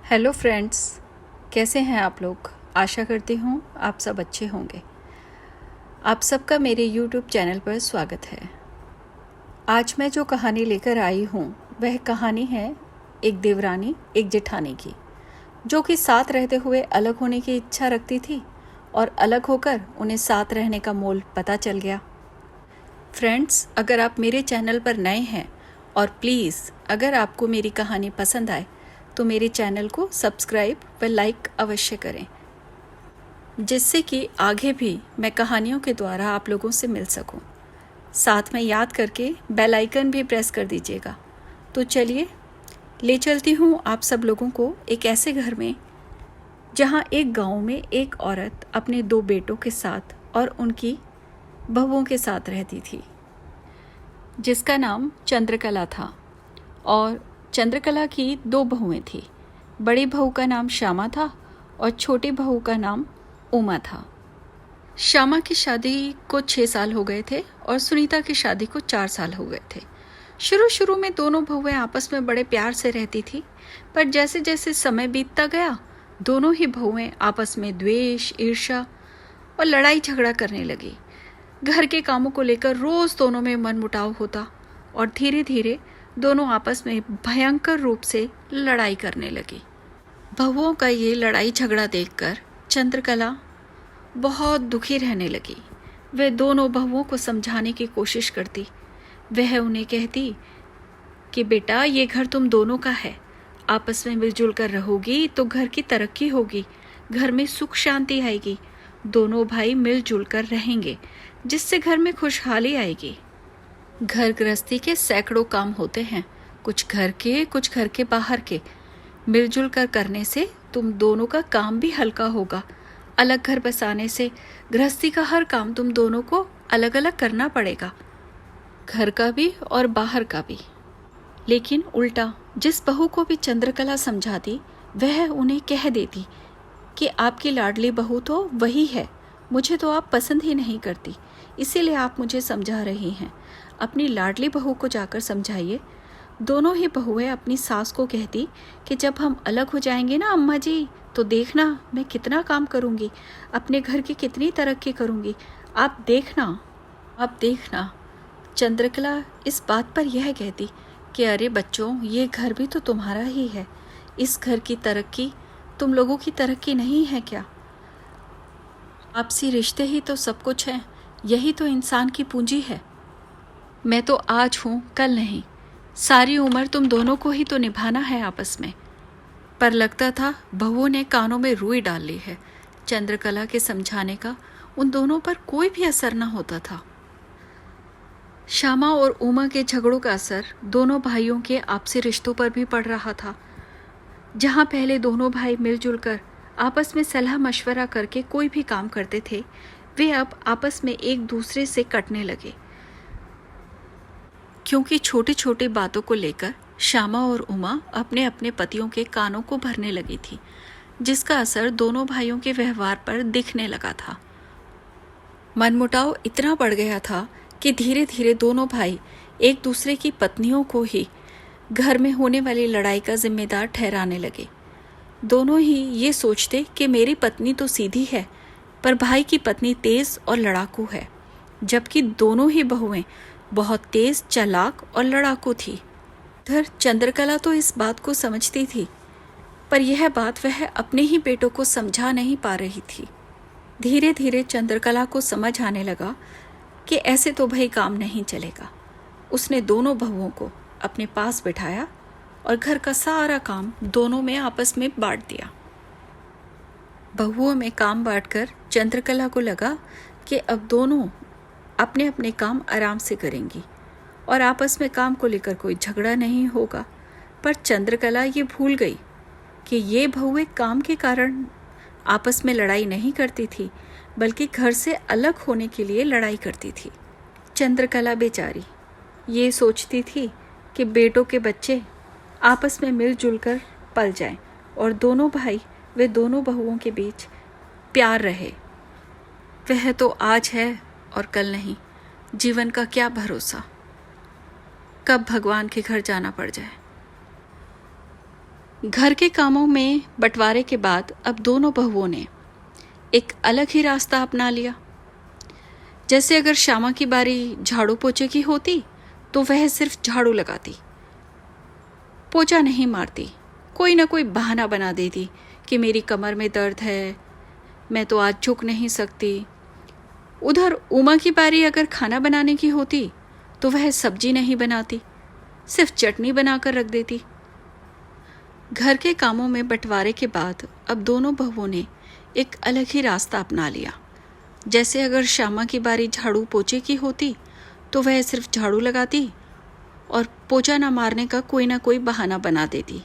Hello friends, कैसे हैं आप लोग। आशा करती हूँ आप सब अच्छे होंगे। आप सबका मेरे यूट्यूब चैनल पर स्वागत है। आज मैं जो कहानी लेकर आई हूँ वह कहानी है एक देवरानी एक जेठानी की, जो कि साथ रहते हुए अलग होने की इच्छा रखती थी और अलग होकर उन्हें साथ रहने का मोल पता चल गया। फ्रेंड्स, अगर आप मेरे चैनल पर नए हैं और प्लीज़ अगर आपको मेरी कहानी पसंद आए तो मेरे चैनल को सब्सक्राइब व लाइक अवश्य करें, जिससे कि आगे भी मैं कहानियों के द्वारा आप लोगों से मिल सकूं। साथ में याद करके बेल आइकन भी प्रेस कर दीजिएगा। तो चलिए ले चलती हूँ आप सब लोगों को एक ऐसे घर में जहाँ एक गांव में एक औरत अपने 2 बेटों के साथ और उनकी बहुओं के साथ रहती थी, जिसका नाम चंद्रकला था। और चंद्रकला की 2 बहुएं थी। बड़ी बहू का नाम श्यामा था और छोटी बहू का नाम उमा था। श्यामा की शादी को 6 साल हो गए थे और सुनीता की शादी को 4 साल हो गए थे। शुरू में दोनों बहुएं आपस में बड़े प्यार से रहती थी, पर जैसे जैसे समय बीतता गया दोनों ही बहुएं आपस में द्वेष, ईर्ष्या और लड़ाई झगड़ा करने लगी। घर के कामों को लेकर रोज दोनों में मनमुटाव होता और धीरे धीरे दोनों आपस में भयंकर रूप से लड़ाई करने लगी। बहुओं का ये लड़ाई झगड़ा देखकर चंद्रकला बहुत दुखी रहने लगी। वह दोनों बहुओं को समझाने की कोशिश करती। वह उन्हें कहती कि बेटा, ये घर तुम दोनों का है, आपस में मिलजुल कर रहोगी तो घर की तरक्की होगी, घर में सुख शांति आएगी, दोनों भाई मिलजुल कर रहेंगे जिससे घर में खुशहाली आएगी। घर गृहस्थी के सैकड़ों काम होते हैं, कुछ घर के बाहर के। मिलजुल कर करने से तुम दोनों का काम भी हल्का होगा। अलग घर बसाने से गृहस्थी का हर काम तुम दोनों को अलग अलग करना पड़ेगा, घर का भी और बाहर का भी। लेकिन उल्टा जिस बहू को भी चंद्रकला समझाती वह उन्हें कह देती कि आपकी लाडली बहू तो वही है, मुझे तो आप पसंद ही नहीं करती, इसीलिए आप मुझे समझा रही हैं। अपनी लाडली बहू को जाकर समझाइए। दोनों ही बहुएं अपनी सास को कहती कि जब हम अलग हो जाएंगे ना अम्मा जी, तो देखना मैं कितना काम करूंगी, अपने घर की कितनी तरक्की करूंगी, आप देखना। चंद्रकला इस बात पर यह कहती कि अरे बच्चों, ये घर भी तो तुम्हारा ही है, इस घर की तरक्की तुम लोगों की तरक्की नहीं है क्या? आपसी रिश्ते ही तो सब कुछ हैं, यही तो इंसान की पूंजी है। मैं तो आज हूँ कल नहीं, सारी उम्र तुम दोनों को ही तो निभाना है आपस में। पर लगता था बहुओं ने कानों में रुई डाल ली है। चंद्रकला के समझाने का उन दोनों पर कोई भी असर न होता था। श्यामा और उमा के झगड़ों का असर दोनों भाइयों के आपसी रिश्तों पर भी पड़ रहा था। जहाँ पहले दोनों भाई मिलजुल कर आपस में सलाह मशवरा करके कोई भी काम करते थे, वे अब आपस में एक दूसरे से कटने लगे, क्योंकि छोटी छोटी बातों को लेकर श्यामा और उमा अपने अपने पतियों के कानों को भरने लगी थी, जिसका असर दोनों भाइयों के व्यवहार पर दिखने लगा था। मनमुटाव इतना बढ़ गया था कि धीरे धीरे दोनों भाई एक दूसरे की पत्नियों को ही घर में होने वाली लड़ाई का जिम्मेदार ठहराने लगे। दोनों ही ये सोचते कि मेरी पत्नी तो सीधी है, पर भाई की पत्नी तेज और लड़ाकू है, जबकि दोनों ही बहुएं बहुत तेज, चालाक और लड़ाकू थी। इधर चंद्रकला तो इस बात को समझती थी, पर यह बात वह अपने ही बेटों को समझा नहीं पा रही थी। धीरे धीरे चंद्रकला को समझ आने लगा कि ऐसे तो भाई काम नहीं चलेगा। उसने दोनों बहुओं को अपने पास बिठाया और घर का सारा काम दोनों में आपस में बांट दिया। बहुओं में काम बांटकर चंद्रकला को लगा कि अब दोनों अपने अपने काम आराम से करेंगी और आपस में काम को लेकर कोई झगड़ा नहीं होगा। पर चंद्रकला ये भूल गई कि ये बहुएं काम के कारण आपस में लड़ाई नहीं करती थी, बल्कि घर से अलग होने के लिए लड़ाई करती थी। चंद्रकला बेचारी ये सोचती थी कि बेटों के बच्चे आपस में मिलजुल कर पल जाएं और दोनों भाई वे दोनों बहुओं के बीच प्यार रहे। वह तो आज है और कल नहीं, जीवन का क्या भरोसा, कब भगवान के घर जाना पड़ जाए। घर के कामों में बंटवारे के बाद अब दोनों बहुओं ने एक अलग ही रास्ता अपना लिया। जैसे अगर श्यामा की बारी झाड़ू पोछे की होती तो वह सिर्फ झाड़ू लगाती, पोछा नहीं मारती, कोई ना कोई बहाना बना देती कि मेरी कमर में दर्द है, मैं तो आज झुक नहीं सकती। उधर उमा की बारी अगर खाना बनाने की होती तो वह सब्जी नहीं बनाती, सिर्फ चटनी बनाकर रख देती। घर के कामों में बंटवारे के बाद अब दोनों बहुओं ने एक अलग ही रास्ता अपना लिया। जैसे अगर श्यामा की बारी झाड़ू पोछे की होती तो वह सिर्फ झाड़ू लगाती और पोछा ना मारने का कोई ना कोई बहाना बना देती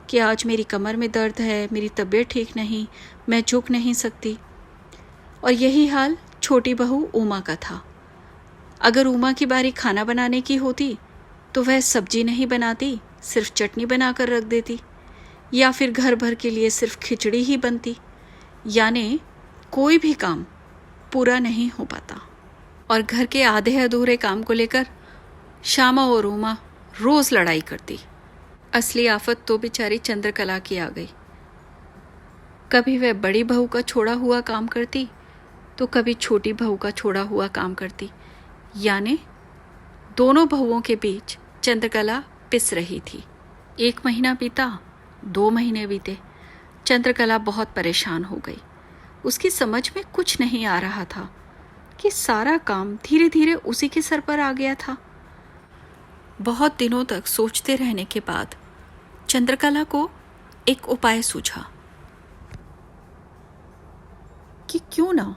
कि आज मेरी कमर में दर्द है, मेरी तबीयत ठीक नहीं, मैं झुक नहीं सकती। और यही हाल छोटी बहू उमा का था। अगर उमा की बारी खाना बनाने की होती तो वह सब्जी नहीं बनाती, सिर्फ चटनी बनाकर रख देती, या फिर घर भर के लिए सिर्फ खिचड़ी ही बनती। यानी कोई भी काम पूरा नहीं हो पाता। और घर के आधे अधूरे काम को लेकर श्यामा और उमा रोज लड़ाई करती। असली आफत तो बेचारी चंद्रकला की आ गई। कभी वह बड़ी बहू का छोड़ा हुआ काम करती तो कभी छोटी बहू का छोड़ा हुआ काम करती। यानी दोनों बहुओं के बीच चंद्रकला पिस रही थी। 1 महीना बीता, 2 महीने बीते, चंद्रकला बहुत परेशान हो गई। उसकी समझ में कुछ नहीं आ रहा था कि सारा काम धीरे धीरे उसी के सर पर आ गया था। बहुत दिनों तक सोचते रहने के बाद चंद्रकला को एक उपाय सूझा कि क्यों ना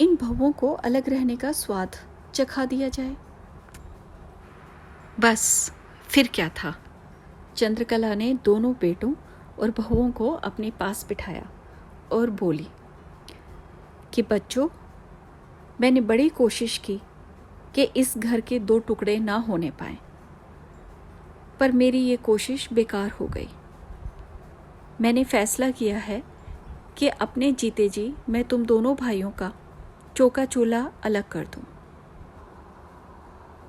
इन बहुओं को अलग रहने का स्वाद चखा दिया जाए। बस फिर क्या था, चंद्रकला ने दोनों बेटों और बहुओं को अपने पास बिठाया और बोली कि बच्चों, मैंने बड़ी कोशिश की कि इस घर के 2 टुकड़े ना होने पाए, पर मेरी ये कोशिश बेकार हो गई। मैंने फैसला किया है कि अपने जीते जी मैं तुम दोनों भाइयों का चौका चूल्हा अलग कर दूं।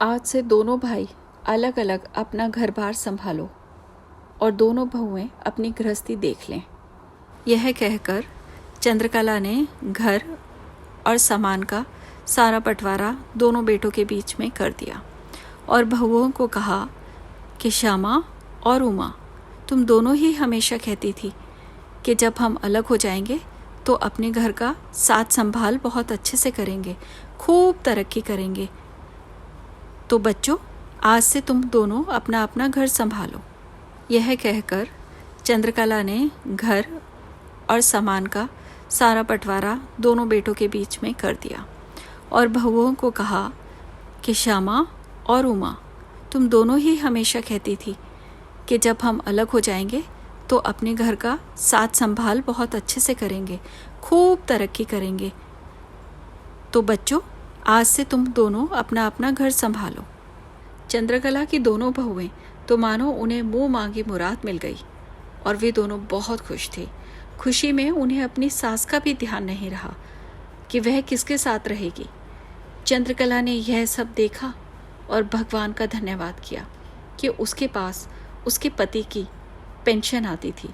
आज से दोनों भाई अलग अलग अपना घर बार संभालो और दोनों बहुएं अपनी गृहस्थी देख लें। यह कहकर चंद्रकला ने घर और सामान का सारा बंटवारा दोनों बेटों के बीच में कर दिया और बहुओं को कहा कि श्यामा और उमा, तुम दोनों ही हमेशा कहती थी कि जब हम अलग हो जाएंगे तो अपने घर का साथ संभाल बहुत अच्छे से करेंगे, खूब तरक्की करेंगे। तो बच्चों, आज से तुम दोनों अपना अपना घर संभालो। यह कहकर चंद्रकला ने घर और सामान का सारा बंटवारा दोनों बेटों के बीच में कर दिया और बहुओं को कहा कि श्यामा और उमा, तुम दोनों ही हमेशा कहती थी कि जब हम अलग हो जाएंगे तो अपने घर का साथ संभाल बहुत अच्छे से करेंगे, खूब तरक्की करेंगे। तो बच्चों, आज से तुम दोनों अपना अपना घर संभालो। चंद्रकला की दोनों बहुएं तो मानो उन्हें मुंह मांगी मुराद मिल गई और वे दोनों बहुत खुश थे। खुशी में उन्हें अपनी सास का भी ध्यान नहीं रहा कि वह किसके साथ रहेगी। चंद्रकला ने यह सब देखा और भगवान का धन्यवाद किया कि उसके पास उसके पति की पेंशन आती थी,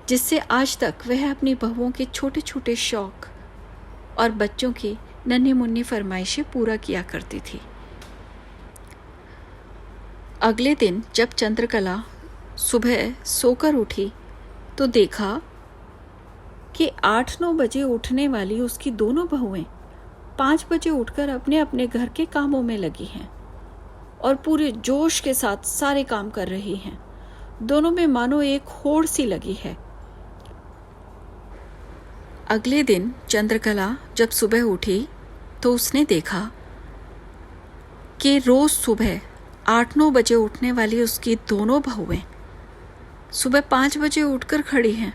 जिससे आज तक वह अपनी बहुओं के छोटे छोटे शौक और बच्चों की नन्ही मुन्नी फरमाइशें पूरा किया करती थी। अगले दिन जब चंद्रकला सुबह सोकर उठी तो देखा कि 8-9 बजे उठने वाली उसकी दोनों बहुएं 5 बजे उठकर अपने अपने घर के कामों में लगी हैं और पूरे जोश के साथ सारे काम कर रही हैं। दोनों में मानो एक होड़ सी लगी है। अगले दिन चंद्रकला जब सुबह उठी तो उसने देखा कि रोज सुबह 8-9 बजे उठने वाली उसकी दोनों बहुएं सुबह 5 बजे उठकर खड़ी हैं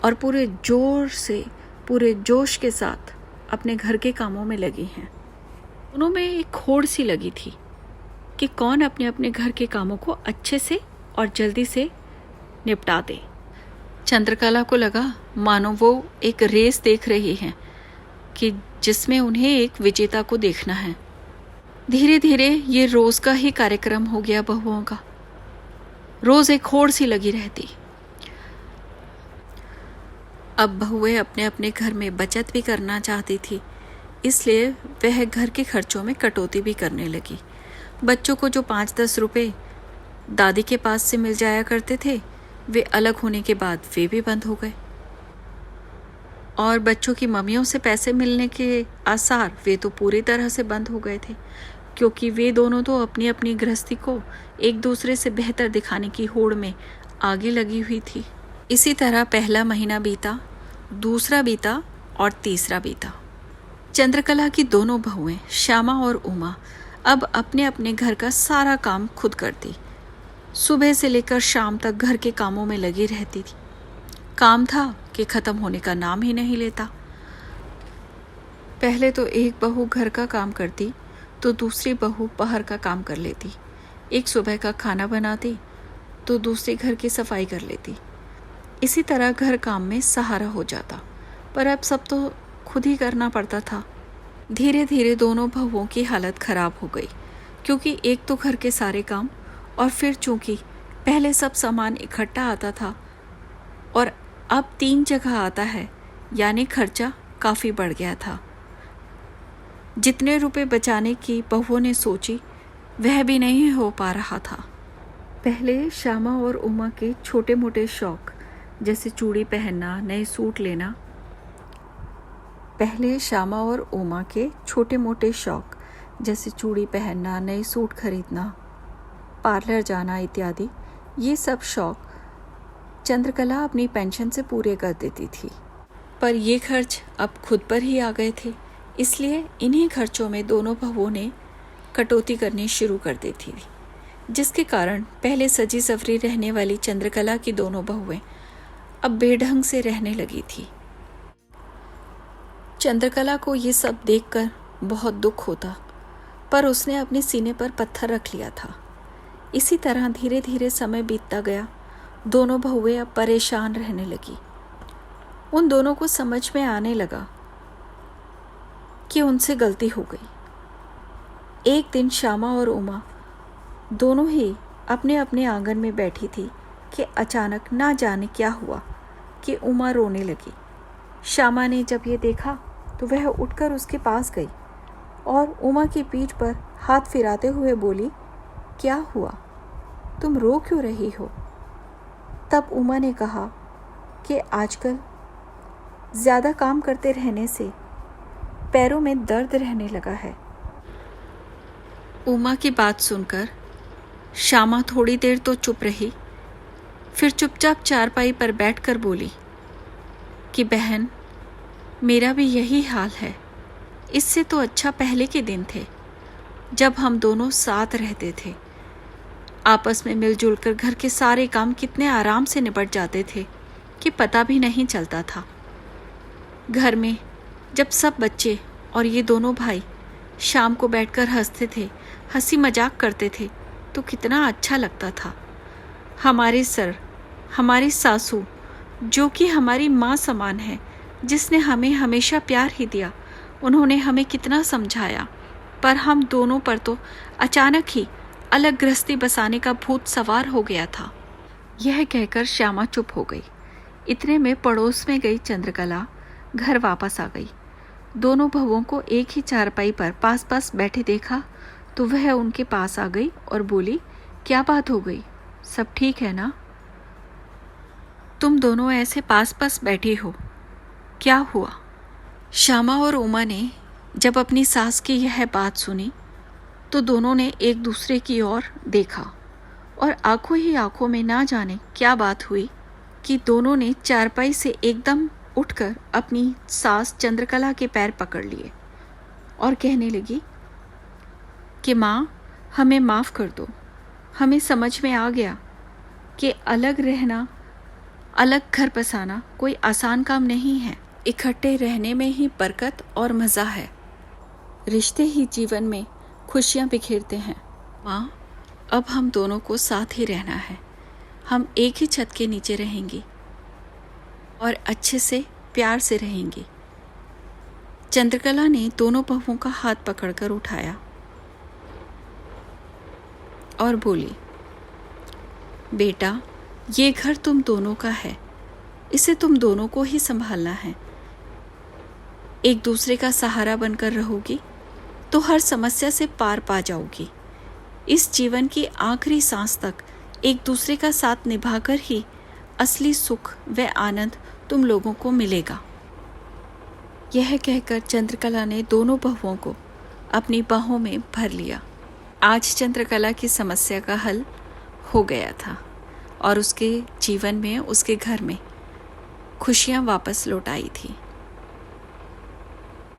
और पूरे जोर से, पूरे जोश के साथ अपने घर के कामों में लगी हैं। दोनों में एक होड़ सी लगी थी कि कौन अपने अपने घर के कामों को अच्छे से और जल्दी से निपटा दे। चंद्रकला को लगा मानो वो एक रेस देख रही हैं कि जिसमें उन्हें एक विजेता को देखना है। धीरे धीरे ये रोज का ही कार्यक्रम हो गया बहुओं का। रोज एक होड़ सी लगी रहती। अब बहुएं अपने अपने घर में बचत भी करना चाहती थी, इसलिए वह घर के खर्चों में कटौती भी करने लगी। बच्चों को जो 5-10 रुपए दादी के पास से मिल जाया करते थे, वे अलग होने के बाद वे भी बंद हो गए। और बच्चों की मम्मियों से पैसे मिलने के आसार वे तो पूरी तरह से बंद हो गए थे, क्योंकि वे दोनों तो अपनी अपनी गृहस्थी को एक दूसरे से बेहतर दिखाने की होड़ में आगे लगी हुई थी। इसी तरह पहला महीना बीता, दूसरा बीता और तीसरा बीता। चंद्रकला की दोनों बहुएं श्यामा और उमा अब अपने अपने घर का सारा काम खुद करती। सुबह से लेकर शाम तक घर के कामों में लगी रहती थी। काम था कि ख़त्म होने का नाम ही नहीं लेता। पहले तो एक बहू घर का काम करती तो दूसरी बहू बाहर का काम कर लेती। एक सुबह का खाना बनाती तो दूसरी घर की सफाई कर लेती। इसी तरह घर काम में सहारा हो जाता, पर अब सब तो खुद ही करना पड़ता था। धीरे धीरे दोनों बहुओं की हालत खराब हो गई, क्योंकि एक तो घर के सारे काम, और फिर चूंकि पहले सब सामान इकट्ठा आता था और अब 3 जगह आता है, यानी खर्चा काफ़ी बढ़ गया था। जितने रुपए बचाने की बहुओं ने सोची, वह भी नहीं हो पा रहा था। पहले श्यामा और उमा के छोटे मोटे शौक, जैसे चूड़ी पहनना, नए सूट लेना, पहले श्यामा और उमा के छोटे मोटे शौक जैसे चूड़ी पहनना, नए सूट खरीदना, पार्लर जाना इत्यादि, ये सब शौक चंद्रकला अपनी पेंशन से पूरे कर देती थी। पर ये खर्च अब खुद पर ही आ गए थे, इसलिए इन्हीं खर्चों में दोनों बहुओं ने कटौती करनी शुरू कर दी थी, जिसके कारण पहले सजी सवरी रहने वाली चंद्रकला की दोनों बहुएं अब बेढंग से रहने लगी थी। चंद्रकला को ये सब देखकर बहुत दुख होता, पर उसने अपने सीने पर पत्थर रख लिया था। इसी तरह धीरे धीरे समय बीतता गया। दोनों बहुएं अब परेशान रहने लगी। उन दोनों को समझ में आने लगा कि उनसे गलती हो गई। एक दिन श्यामा और उमा दोनों ही अपने अपने आंगन में बैठी थी कि अचानक ना जाने क्या हुआ कि उमा रोने लगी। श्यामा ने जब ये देखा तो वह उठकर उसके पास गई और उमा की पीठ पर हाथ फिराते हुए बोली, क्या हुआ, तुम रो क्यों रही हो? तब उमा ने कहा कि आजकल ज़्यादा काम करते रहने से पैरों में दर्द रहने लगा है। उमा की बात सुनकर श्यामा थोड़ी देर तो चुप रही, फिर चुपचाप चारपाई पर बैठकर बोली कि बहन, मेरा भी यही हाल है। इससे तो अच्छा पहले के दिन थे, जब हम दोनों साथ रहते थे। आपस में मिलजुल कर घर के सारे काम कितने आराम से निपट जाते थे कि पता भी नहीं चलता था। घर में जब सब बच्चे और ये दोनों भाई शाम को बैठकर हंसते थे, हंसी मजाक करते थे, तो कितना अच्छा लगता था। हमारे सर, हमारी सासू, जो कि हमारी माँ समान है, जिसने हमें हमेशा प्यार ही दिया, उन्होंने हमें कितना समझाया, पर हम दोनों पर तो अचानक ही अलग गृहस्थी बसाने का भूत सवार हो गया था। यह कहकर श्यामा चुप हो गई। इतने में पड़ोस में गई चंद्रकला घर वापस आ गई। दोनों बहुओं को एक ही चारपाई पर पास पास बैठे देखा तो वह उनके पास आ गई और बोली, क्या बात हो गई, सब ठीक है ना? तुम दोनों ऐसे पास पास बैठी हो, क्या हुआ? श्यामा और उमा ने जब अपनी सास की यह बात सुनी तो दोनों ने एक दूसरे की ओर देखा और आंखों ही आंखों में ना जाने क्या बात हुई कि दोनों ने चारपाई से एकदम उठकर अपनी सास चंद्रकला के पैर पकड़ लिए और कहने लगी कि माँ, हमें माफ़ कर दो। हमें समझ में आ गया कि अलग रहना, अलग घर बसाना कोई आसान काम नहीं है। इकट्ठे रहने में ही बरकत और मज़ा है। रिश्ते ही जीवन में खुशियाँ बिखेरते हैं। माँ, अब हम दोनों को साथ ही रहना है। हम एक ही छत के नीचे रहेंगे और अच्छे से प्यार से रहेंगे। चंद्रकला ने दोनों बहुओं का हाथ पकड़कर उठाया और बोली, बेटा, ये घर तुम दोनों का है, इसे तुम दोनों को ही संभालना है। एक दूसरे का सहारा बनकर रहोगी तो हर समस्या से पार पा जाओगी। इस जीवन की आखिरी सांस तक एक दूसरे का साथ निभाकर ही असली सुख व आनंद तुम लोगों को मिलेगा। यह कहकर चंद्रकला ने दोनों बहुओं को अपनी बाहों में भर लिया। आज चंद्रकला की समस्या का हल हो गया था और उसके जीवन में, उसके घर में खुशियाँ वापस लौट आई थी।